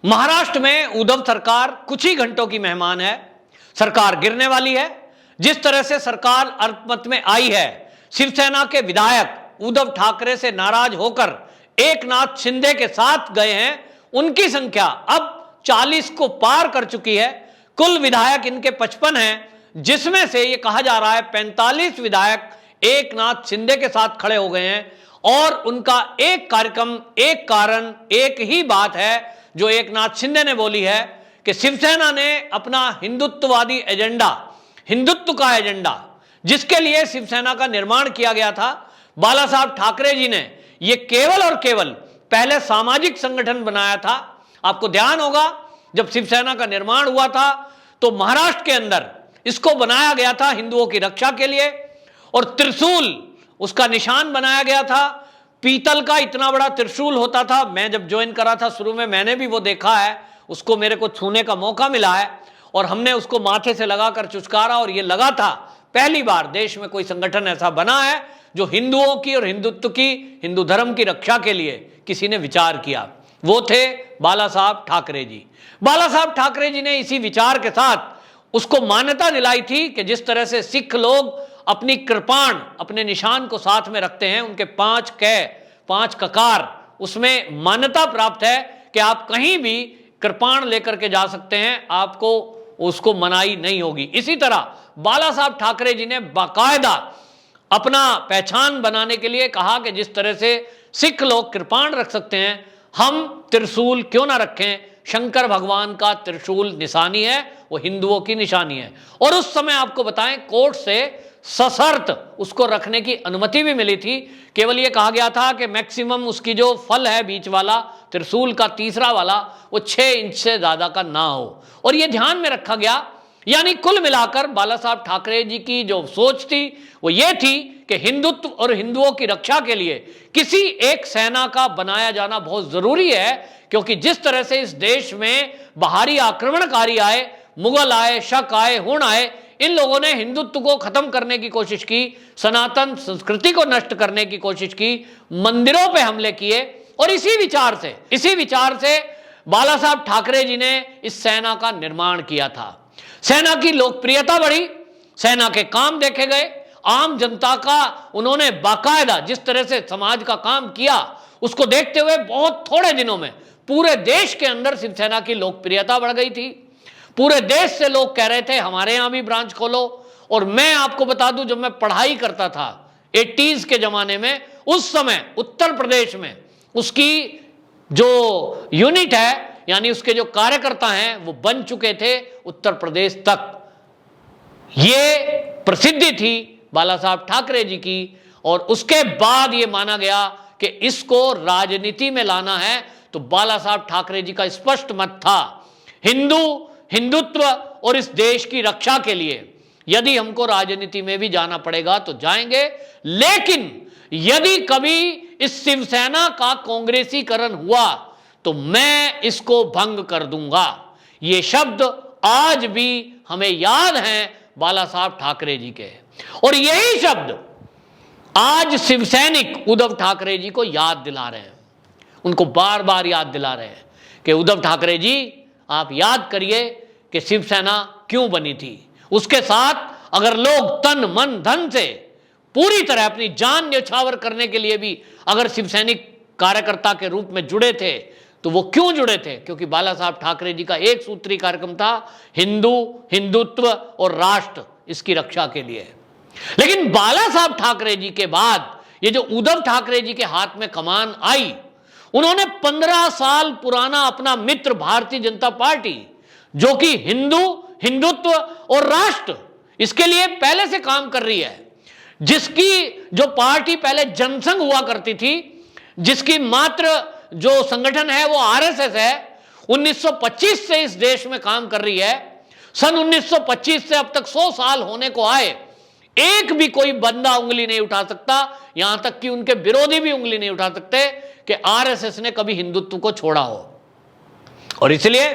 महाराष्ट्र में उद्धव सरकार कुछ ही घंटों की मेहमान है। सरकार गिरने वाली है। जिस तरह से सरकार अल्पमत में आई है, शिवसेना के विधायक उद्धव ठाकरे से नाराज होकर एकनाथ शिंदे के साथ गए हैं। उनकी संख्या अब 40 को पार कर चुकी है। कुल विधायक इनके 55 हैं, जिसमें से यह कहा जा रहा है 45 विधायक एकनाथ शिंदे के साथ खड़े हो गए हैं। और उनका एक कार्यक्रम, एक कारण, एक ही बात है जो एकनाथ शिंदे ने बोली है कि शिवसेना ने अपना हिंदुत्ववादी एजेंडा, हिंदुत्व का एजेंडा जिसके लिए शिवसेना का निर्माण किया गया था, बाला साहब ठाकरे जी ने यह केवल और केवल पहले सामाजिक संगठन बनाया था। आपको ध्यान होगा जब शिवसेना का निर्माण हुआ था तो महाराष्ट्र के अंदर इसको बनाया गया था हिंदुओं की रक्षा के लिए, और त्रिशूल उसका निशान बनाया गया था। पीतल का इतना बड़ा त्रिशूल होता था। मैं जब ज्वाइन करा था शुरू में, मैंने भी वो देखा है, उसको मेरे को छूने का मौका मिला है और हमने उसको माथे से लगाकर चुचकारा, और ये लगा था पहली बार देश में कोई संगठन ऐसा बना है जो हिंदुओं की और हिंदुत्व की, हिंदू धर्म की रक्षा के लिए किसी ने विचार किया। वो थे बाला साहब ठाकरे जी। बाला साहब ठाकरे जी ने इसी विचार के साथ उसको मान्यता दिलाई थी कि जिस तरह से सिख लोग अपनी कृपाण, अपने निशान को साथ में रखते हैं, उनके 5 ककार, उसमें मान्यता प्राप्त है कि आप कहीं भी कृपाण लेकर के जा सकते हैं, आपको उसको मनाही नहीं होगी। इसी तरह बाला साहब ठाकरे जी ने बाकायदा अपना पहचान बनाने के लिए कहा कि जिस तरह से सिख लोग कृपाण रख सकते हैं, हम त्रिशूल क्यों ना रखें। शंकर भगवान का त्रिशूल निशानी है, वो हिंदुओं की निशानी है। और उस समय आपको बताएं, कोर्ट से सशर्त उसको रखने की अनुमति भी मिली थी। केवल ये कहा गया था कि मैक्सिमम उसकी जो फल है बीच वाला त्रिशूल का तीसरा वाला, वो 6 इंच से ज्यादा का ना हो, और ये ध्यान में रखा गया। यानी कुल मिलाकर बाला साहब ठाकरे जी की जो सोच थी वो ये थी कि हिंदुत्व और हिंदुओं की रक्षा के लिए किसी एक सेना का बनाया जाना बहुत जरूरी है, क्योंकि जिस तरह से इस देश में बाहरी आक्रमणकारी आए, मुगल आए, शक आए, हुण आए, इन लोगों ने हिंदुत्व को खत्म करने की कोशिश की, सनातन संस्कृति को नष्ट करने की कोशिश की, मंदिरों पे हमले किए, और इसी विचार से बाला साहब ठाकरे जी ने इस सेना का निर्माण किया था। सेना की लोकप्रियता बढ़ी, सेना के काम देखे गए, आम जनता का उन्होंने बाकायदा जिस तरह से समाज का काम किया, उसको देखते हुए बहुत थोड़े दिनों में पूरे देश के अंदर शिवसेना की लोकप्रियता बढ़ गई थी। पूरे देश से लोग कह रहे थे हमारे यहां भी ब्रांच खोलो। और मैं आपको बता दूं, जब मैं पढ़ाई करता था 80s के जमाने में, उस समय उत्तर प्रदेश में उसकी जो यूनिट है, यानी उसके जो कार्यकर्ता हैं, वो बन चुके थे उत्तर प्रदेश तक। ये प्रसिद्धि थी बाला साहब ठाकरे जी की। और उसके बाद ये माना गया कि इसको राजनीति में लाना है, तो बाला साहब ठाकरे जी का स्पष्ट मत था, हिंदुत्व और इस देश की रक्षा के लिए यदि हमको राजनीति में भी जाना पड़ेगा तो जाएंगे, लेकिन यदि कभी इस शिवसेना का कांग्रेसीकरण हुआ तो मैं इसको भंग कर दूंगा। ये शब्द आज भी हमें याद हैं बाला साहब ठाकरे जी के, और यही शब्द आज शिवसैनिक उद्धव ठाकरे जी को याद दिला रहे हैं, उनको बार बार याद दिला रहे हैं कि उद्धव ठाकरे जी, आप याद करिए कि शिवसेना क्यों बनी थी। उसके साथ अगर लोग तन मन धन से पूरी तरह अपनी जान न्यौछावर करने के लिए भी अगर शिवसैनिक कार्यकर्ता के रूप में जुड़े थे, तो वो क्यों जुड़े थे? क्योंकि बाला साहब ठाकरे जी का एक सूत्री कार्यक्रम था, हिंदुत्व और राष्ट्र, इसकी रक्षा के लिए। लेकिन बाला साहब ठाकरे जी के बाद ये जो उद्धव ठाकरे जी के हाथ में कमान आई, उन्होंने 15 साल पुराना अपना मित्र भारतीय जनता पार्टी, जो कि हिंदुत्व और राष्ट्र, इसके लिए पहले से काम कर रही है, जिसकी जो पार्टी पहले जनसंघ हुआ करती थी, जिसकी मात्र जो संगठन है वो आरएसएस है, 1925 से इस देश में काम कर रही है। सन 1925 से अब तक 100 साल होने को आए, एक भी कोई बंदा उंगली नहीं उठा सकता, यहां तक कि उनके विरोधी भी उंगली नहीं उठा सकते कि आरएसएस ने कभी हिंदुत्व को छोड़ा हो। और इसलिए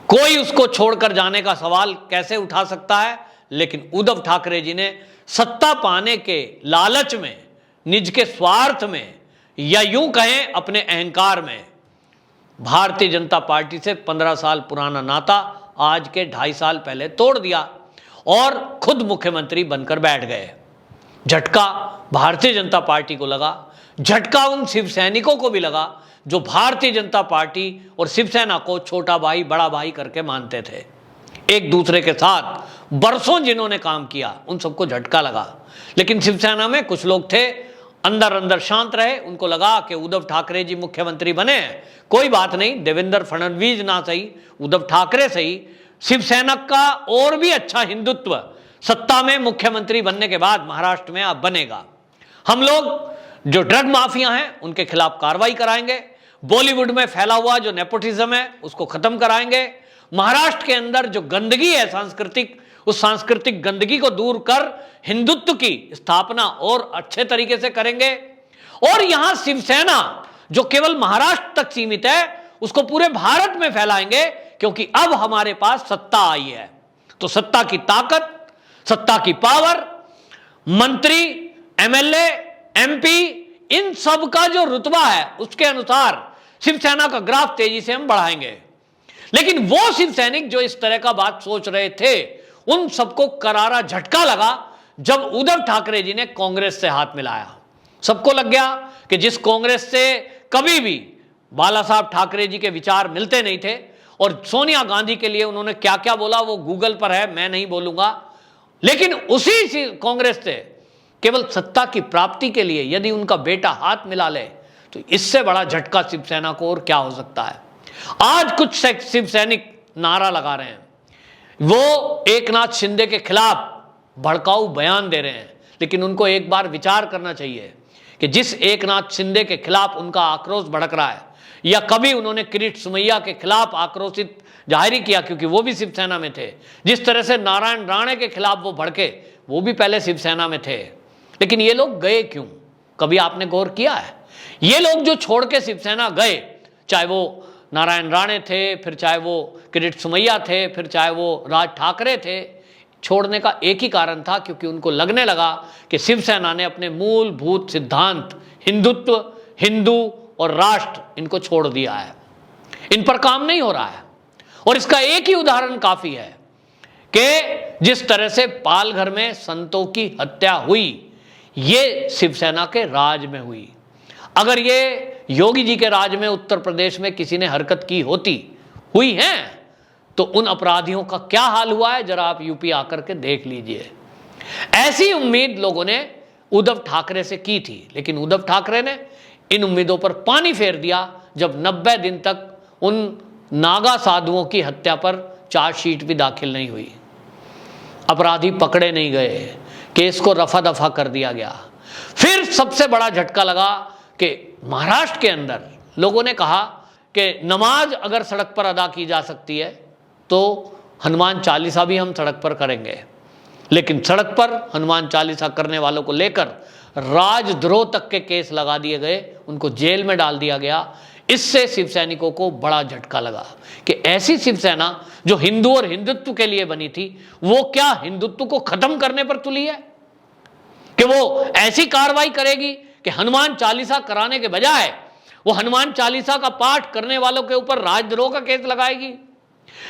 कोई उसको छोड़कर जाने का सवाल कैसे उठा सकता है। लेकिन उद्धव ठाकरे जी ने सत्ता पाने के लालच में, निज के स्वार्थ में, या यूं कहें अपने अहंकार में, भारतीय जनता पार्टी से 15 साल पुराना नाता आज के 2.5 साल पहले तोड़ दिया और खुद मुख्यमंत्री बनकर बैठ गए। झटका भारतीय जनता पार्टी को लगा, झटका उन शिव सैनिकों को भी लगा जो भारतीय जनता पार्टी और शिवसेना को छोटा भाई बड़ा भाई करके मानते थे। एक दूसरे के साथ बरसों जिन्होंने काम किया उन सबको झटका लगा। लेकिन शिवसेना में कुछ लोग थे अंदर अंदर शांत रहे, उनको लगा कि उद्धव ठाकरे जी मुख्यमंत्री बने, कोई बात नहीं, देवेंद्र फडणवीस ना सही, उद्धव ठाकरे सही, शिवसेना का और भी अच्छा हिंदुत्व सत्ता में मुख्यमंत्री बनने के बाद महाराष्ट्र में अब बनेगा। हम लोग जो ड्रग माफिया हैं उनके खिलाफ कार्रवाई कराएंगे, बॉलीवुड में फैला हुआ जो नेपोटिज्म है उसको खत्म कराएंगे, महाराष्ट्र के अंदर जो गंदगी है सांस्कृतिक, उस सांस्कृतिक गंदगी को दूर कर हिंदुत्व की स्थापना और अच्छे तरीके से करेंगे। और यहां शिवसेना जो केवल महाराष्ट्र तक सीमित है उसको पूरे भारत में फैलाएंगे, क्योंकि अब हमारे पास सत्ता आई है। तो सत्ता की ताकत, सत्ता की पावर, मंत्री, एमएलए, एमपी, इन सब का जो रुतबा है उसके अनुसार शिवसेना का ग्राफ तेजी से हम बढ़ाएंगे। लेकिन वो शिव सैनिक जो इस तरह का बात सोच रहे थे उन सबको करारा झटका लगा जब उद्धव ठाकरे जी ने कांग्रेस से हाथ मिलाया। सबको लग गया कि जिस कांग्रेस से कभी भी बाला साहब ठाकरे जी के विचार मिलते नहीं थे, और सोनिया गांधी के लिए उन्होंने क्या क्या बोला वो गूगल पर है, मैं नहीं बोलूंगा, लेकिन उसी कांग्रेस से केवल सत्ता की प्राप्ति के लिए यदि उनका बेटा हाथ मिला ले तो इससे बड़ा झटका शिवसेना को और क्या हो सकता है। आज कुछ शिव सैनिक नारा लगा रहे हैं, वो एकनाथ शिंदे के खिलाफ भड़काऊ बयान दे रहे हैं, लेकिन उनको एक बार विचार करना चाहिए कि जिस एकनाथ शिंदे के खिलाफ उनका आक्रोश भड़क रहा है, या कभी उन्होंने किरीट सुमैया के खिलाफ आक्रोशित जाहिर किया क्योंकि वो भी शिवसेना में थे, जिस तरह से नारायण राणे के खिलाफ वो भड़के वो भी पहले शिवसेना में थे, लेकिन ये लोग गए क्यों? कभी आपने गौर किया है? ये लोग जो छोड़ के शिवसेना गए, चाहे वो नारायण राणे थे, फिर चाहे वो किरीट सुमैया थे, फिर चाहे वो राज ठाकरे थे, छोड़ने का एक ही कारण था, क्योंकि उनको लगने लगा कि शिवसेना ने अपने मूलभूत सिद्धांत हिंदुत्व, हिंदू और राष्ट्र इनको छोड़ दिया है, इन पर काम नहीं हो रहा है। और इसका एक ही उदाहरण काफी है कि जिस तरह से पालघर में संतों की हत्या हुई ये शिवसेना के राज में हुई। अगर ये योगी जी के राज में उत्तर प्रदेश में किसी ने हरकत की हुई है तो उन अपराधियों का क्या हाल हुआ है जरा आप यूपी आकर के देख लीजिए। ऐसी उम्मीद लोगों ने उद्धव ठाकरे से की थी, लेकिन उद्धव ठाकरे ने इन उम्मीदों पर पानी फेर दिया जब 90 दिन तक उन नागा साधुओं की हत्या पर चार्जशीट भी दाखिल नहीं हुई, अपराधी पकड़े नहीं गए, केस को रफा दफा कर दिया गया। फिर सबसे बड़ा झटका लगा कि महाराष्ट्र के अंदर लोगों ने कहा कि नमाज अगर सड़क पर अदा की जा सकती है तो हनुमान चालीसा भी हम सड़क पर करेंगे, लेकिन सड़क पर हनुमान चालीसा करने वालों को लेकर राजद्रोह तक के केस लगा दिए गए, उनको जेल में डाल दिया गया। इससे शिव सैनिकों को बड़ा झटका लगा कि ऐसी शिवसेना जो हिंदू और हिंदुत्व के लिए बनी थी वो क्या हिंदुत्व को खत्म करने पर तुली है, कि वो ऐसी कार्रवाई करेगी कि हनुमान चालीसा कराने के बजाय वो हनुमान चालीसा का पाठ करने वालों के ऊपर राजद्रोह का केस लगाएगी।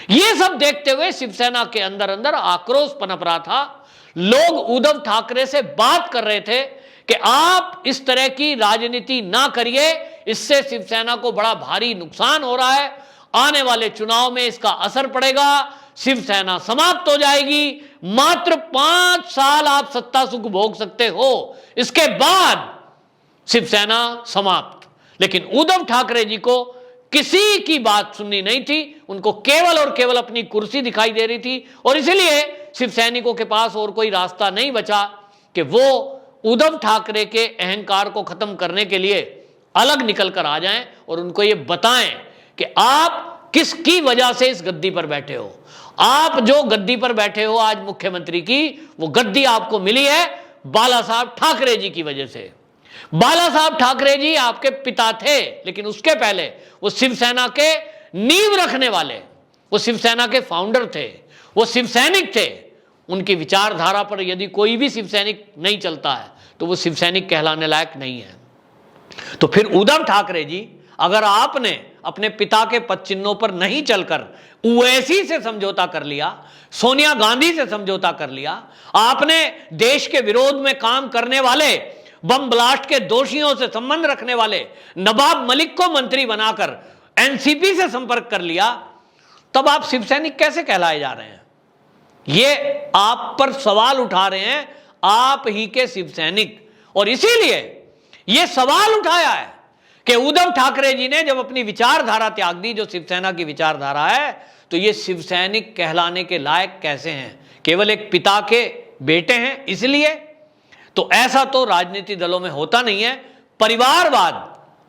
ये सब देखते हुए शिवसेना के अंदर अंदर आक्रोश पनप रहा था। लोग उद्धव ठाकरे से बात कर रहे थे कि आप इस तरह की राजनीति ना करिए, इससे शिवसेना को बड़ा भारी नुकसान हो रहा है, आने वाले चुनाव में इसका असर पड़ेगा, शिवसेना समाप्त हो जाएगी, मात्र 5 साल आप सत्ता सुख भोग सकते हो, इसके बाद शिवसेना समाप्त। लेकिन उद्धव ठाकरे जी को किसी की बात सुननी नहीं थी, उनको केवल और केवल अपनी कुर्सी दिखाई दे रही थी, और इसलिए शिवसैनिकों के पास और कोई रास्ता नहीं बचा कि वो उद्धव ठाकरे के अहंकार को खत्म करने के लिए अलग निकल कर आ जाएं और उनको ये बताएं कि आप किसकी वजह से इस गद्दी पर बैठे हो। आप जो गद्दी पर बैठे हो आज मुख्यमंत्री की, वो गद्दी आपको मिली है बाला साहब ठाकरे जी की वजह से। बाला साहब ठाकरे जी आपके पिता थे, लेकिन उसके पहले वो शिवसेना के नींव रखने वाले, वो शिवसेना के फाउंडर थे, वो शिवसैनिक थे। उनकी विचारधारा पर यदि कोई भी शिवसैनिक नहीं चलता है तो वो शिवसैनिक कहलाने लायक नहीं है। तो फिर उद्धव ठाकरे जी, अगर आपने अपने पिता के पद चिन्हों पर नहीं चलकर ओवैसी से समझौता कर लिया, सोनिया गांधी से समझौता कर लिया, आपने देश के विरोध में काम करने वाले, बम ब्लास्ट के दोषियों से संबंध रखने वाले नवाब मलिक को मंत्री बनाकर एनसीपी से संपर्क कर लिया, तब आप शिवसैनिक कैसे कहलाए जा रहे हैं? ये आप पर सवाल उठा रहे हैं आप ही के शिवसैनिक। और इसीलिए यह सवाल उठाया है कि उद्धव ठाकरे जी ने जब अपनी विचारधारा त्याग दी, जो शिवसेना की विचारधारा है, तो ये शिवसैनिक कहलाने के लायक कैसे हैं? केवल एक पिता के बेटे हैं इसलिए? तो ऐसा तो राजनीतिक दलों में होता नहीं है। परिवारवाद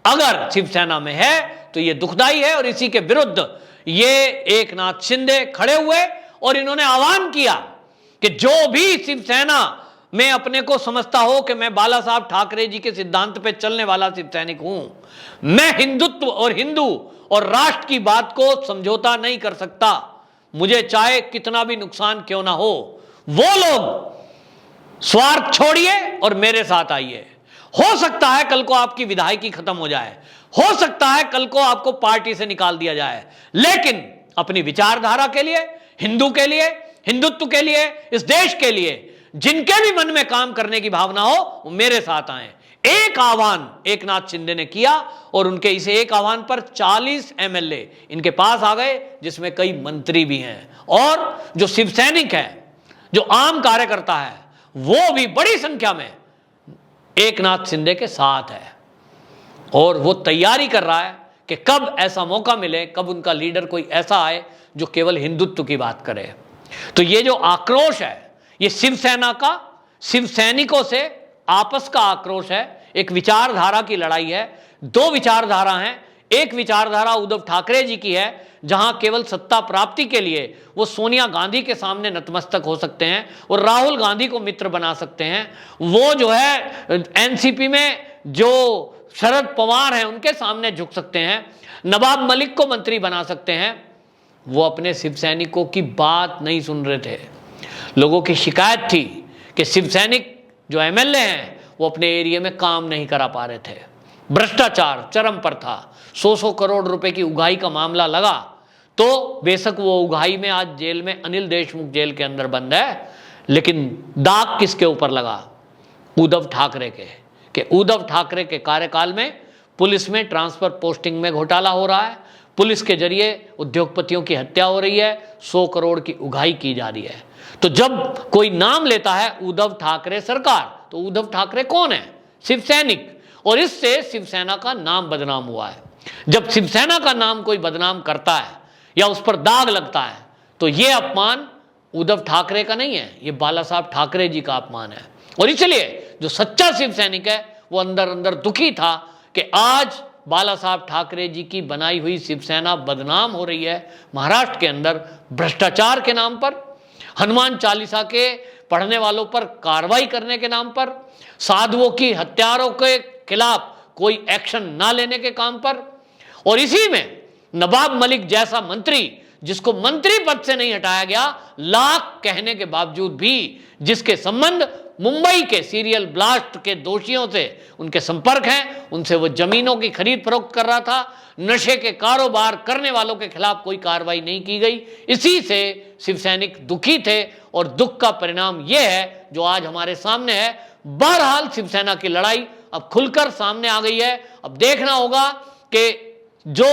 अगर शिवसेना में है तो यह दुखदाई है, और इसी के विरुद्ध ये एकनाथ शिंदे खड़े हुए और इन्होंने आह्वान किया कि जो भी शिवसेना में अपने को समझता हो कि मैं बाला साहब ठाकरे जी के सिद्धांत पे चलने वाला शिवसैनिक हूं, मैं हिंदुत्व और हिंदू और राष्ट्र की बात को समझौता नहीं कर सकता, मुझे चाहे कितना भी नुकसान क्यों ना वो लोग स्वार्थ छोड़िए और मेरे साथ आइए। हो सकता है कल को आपकी विधायकी खत्म हो जाए, हो सकता है कल को आपको पार्टी से निकाल दिया जाए, लेकिन अपनी विचारधारा के लिए, हिंदू के लिए, हिंदुत्व के लिए, इस देश के लिए जिनके भी मन में काम करने की भावना हो वो मेरे साथ आए। एक आह्वान एकनाथ शिंदे ने किया और उनके इस एक आह्वान पर 40 एमएलए इनके पास आ गए, जिसमें कई मंत्री भी हैं, और जो शिवसैनिक है, जो आम कार्यकर्ता है, वो भी बड़ी संख्या में एकनाथ शिंदे के साथ है। और वो तैयारी कर रहा है कि कब ऐसा मौका मिले, कब उनका लीडर कोई ऐसा आए जो केवल हिंदुत्व की बात करे। तो ये जो आक्रोश है, ये शिवसेना का शिवसैनिकों से आपस का आक्रोश है, एक विचारधारा की लड़ाई है। दो विचारधारा हैं, एक विचारधारा उद्धव ठाकरे जी की है, जहां केवल सत्ता प्राप्ति के लिए वो सोनिया गांधी के सामने नतमस्तक हो सकते हैं और राहुल गांधी को मित्र बना सकते हैं। वो जो है एनसीपी में जो शरद पवार हैं उनके सामने झुक सकते हैं, नवाब मलिक को मंत्री बना सकते हैं। वो अपने शिवसैनिकों की बात नहीं सुन रहे थे। लोगों की शिकायत थी कि शिवसैनिक जो एमएलए हैं वो अपने एरिया में काम नहीं करा पा रहे थे, भ्रष्टाचार चरम पर था, 100 करोड़ रुपए की उगाही का मामला लगा, तो बेशक वो उगाही में आज जेल में, अनिल देशमुख जेल के अंदर बंद है, लेकिन दाग किसके ऊपर लगा? उद्धव ठाकरे के, कि उद्धव ठाकरे के कार्यकाल में पुलिस में ट्रांसफर पोस्टिंग में घोटाला हो रहा है, पुलिस के जरिए उद्योगपतियों की हत्या हो रही है, 100 करोड़ की उगाही की जा रही है। तो जब कोई नाम लेता है उद्धव ठाकरे सरकार, तो उद्धव ठाकरे कौन है? शिवसैनिक। और इससे शिवसेना का नाम बदनाम हुआ है। जब शिवसेना का नाम कोई बदनाम करता है या उस पर दाग लगता है, तो यह अपमान उद्धव ठाकरे का नहीं है, यह बाला साहब ठाकरे जी का अपमान है। और इसलिए जो सच्चा शिवसैनिक है वो अंदर अंदर दुखी था कि आज बाला साहब ठाकरे जी की बनाई हुई शिवसेना बदनाम हो रही है महाराष्ट्र के अंदर, भ्रष्टाचार के नाम पर, हनुमान चालीसा के पढ़ने वालों पर कार्रवाई करने के नाम पर, साधुओं की हत्यारों के खिलाफ कोई एक्शन ना लेने के काम पर। और इसी में नवाब मलिक जैसा मंत्री, जिसको मंत्री पद से नहीं हटाया गया, लाख कहने के बावजूद भी, जिसके संबंध मुंबई के सीरियल ब्लास्ट के दोषियों से उनके संपर्क हैं, उनसे वो जमीनों की खरीद फरोख्त कर रहा था, नशे के कारोबार करने वालों के खिलाफ कोई कार्रवाई नहीं की गई। इसी से शिवसैनिक दुखी थे और दुख का परिणाम यह है जो आज हमारे सामने है। बहरहाल शिवसेना की लड़ाई अब खुलकर सामने आ गई है। अब देखना होगा कि जो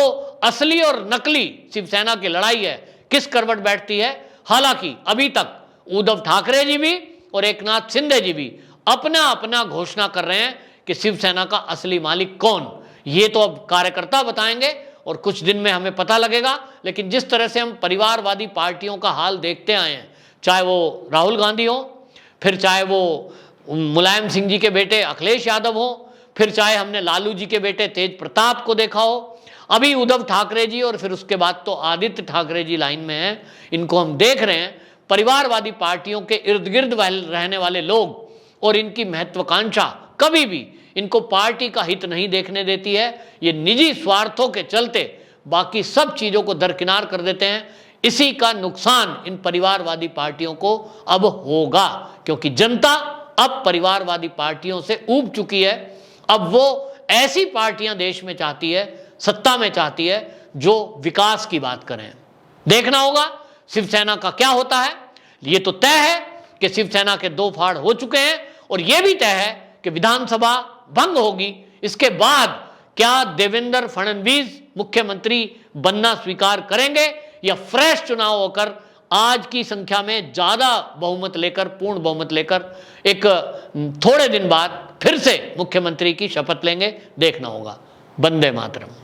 असली और नकली शिवसेना की लड़ाई है किस करवट बैठती है। हालांकि अभी तक उद्धव ठाकरे जी भी और एकनाथ शिंदे जी भी अपना अपना घोषणा कर रहे हैं कि शिवसेना का असली मालिक कौन, ये तो अब कार्यकर्ता बताएंगे और कुछ दिन में हमें पता लगेगा। लेकिन जिस तरह से हम परिवारवादी पार्टियों का हाल देखते आए हैं, चाहे वो राहुल गांधी हो, फिर चाहे वो मुलायम सिंह जी के बेटे अखिलेश यादव हो, फिर चाहे हमने लालू जी के बेटे तेज प्रताप को देखा हो, अभी उद्धव ठाकरे जी, और फिर उसके बाद तो आदित्य ठाकरे जी लाइन में हैं, इनको हम देख रहे हैं। परिवारवादी पार्टियों के इर्द गिर्द रहने वाले लोग और इनकी महत्वाकांक्षा कभी भी इनको पार्टी का हित नहीं देखने देती है। ये निजी स्वार्थों के चलते बाकी सब चीजों को दरकिनार कर देते हैं। इसी का नुकसान इन परिवारवादी पार्टियों को अब होगा, क्योंकि जनता अब परिवारवादी पार्टियों से ऊब चुकी है। अब वो ऐसी पार्टियां देश में चाहती है सत्ता में चाहती है जो विकास की बात करें। देखना होगा शिवसेना का क्या होता है। ये तो तय है कि शिवसेना के 2 फाड़ हो चुके हैं और यह भी तय है कि विधानसभा भंग होगी। इसके बाद क्या देवेंद्र फडणवीस मुख्यमंत्री बनना स्वीकार करेंगे या फ्रेश चुनाव होकर आज की संख्या में ज्यादा बहुमत लेकर, पूर्ण बहुमत लेकर एक थोड़े दिन बाद फिर से मुख्यमंत्री की शपथ लेंगे, देखना होगा। वंदे मातरम।